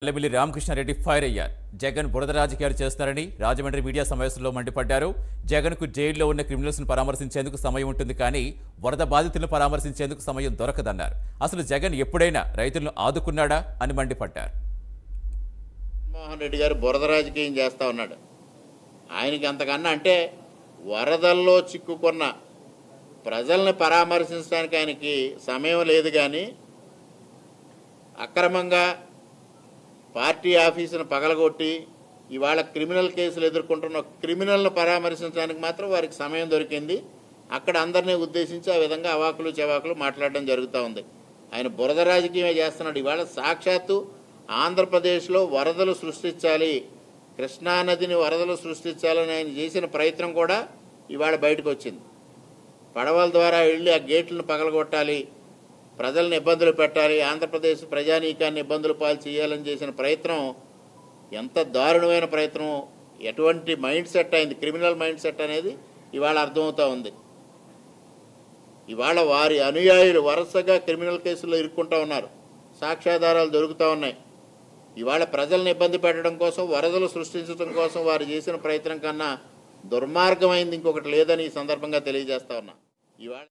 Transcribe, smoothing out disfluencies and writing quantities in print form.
Nallamilli Ramakrishna Reddy fire అయ్యారు. జగన్ బురద రాజకీయాలు చేస్తున్నారని రాజమండ్రి మీడియా సమావేశంలో మండిపడ్డారు. జగన్ కు జైల్లో ఉన్న క్రిమినల్స్ ను పరామర్శించేందుకు సమయం ఉంటుంది, కానీ వరద బాధితులను పరామర్శించేందుకు సమయం దొరకదన్నారు. అసలు జగన్ ఎప్పుడైనా రైతులను ఆదుకున్నాడా అని మండిపడ్డారు. జగన్మోహన్ రెడ్డి గారు బురద రాజకీయం చేస్తా ఉన్నాడు. ఆయనకి అంతకన్నా అంటే వరదల్లో చిక్కుకున్న ప్రజల్ని పరామర్శించడానికి ఆయనకి సమయం లేదు, కానీ అక్రమంగా పార్టీ ఆఫీసును పగలగొట్టి ఇవాళ క్రిమినల్ కేసులు ఎదుర్కొంటున్న క్రిమినల్ను పరామర్శించడానికి మాత్రం వారికి సమయం దొరికింది. అక్కడ అందరినీ ఉద్దేశించి ఆ విధంగా అవాకులు చెవాకులు మాట్లాడడం జరుగుతూ ఉంది. ఆయన బురద రాజకీయమే చేస్తున్నాడు. ఇవాళ సాక్షాత్తు ఆంధ్రప్రదేశ్లో వరదలు సృష్టించాలి, కృష్ణానదిని వరదలు సృష్టించాలని ఆయన చేసిన ప్రయత్నం కూడా ఇవాళ బయటకు వచ్చింది. పడవల ద్వారా వెళ్ళి ఆ గేట్లను పగలగొట్టాలి, ప్రజలను ఇబ్బందులు పెట్టాలి, ఆంధ్రప్రదేశ్ ప్రజానీకాన్ని ఇబ్బందులు పాలు చేయాలని చేసిన ప్రయత్నం ఎంత దారుణమైన ప్రయత్నం, ఎటువంటి మైండ్ సెట్ అయింది, క్రిమినల్ మైండ్ సెట్ అనేది ఇవాళ అర్థమవుతూ ఉంది. ఇవాళ వారి అనుయాయులు వరుసగా క్రిమినల్ కేసుల్లో ఇరుక్కుంటూ ఉన్నారు, సాక్ష్యాధారాలు దొరుకుతూ ఉన్నాయి. ఇవాళ ప్రజలను ఇబ్బంది పెట్టడం కోసం, వరదలు సృష్టించడం కోసం వారు చేసిన ప్రయత్నం కన్నా దుర్మార్గమైంది ఇంకొకటి లేదని ఈ సందర్భంగా తెలియజేస్తా ఉన్నా. ఇవాళ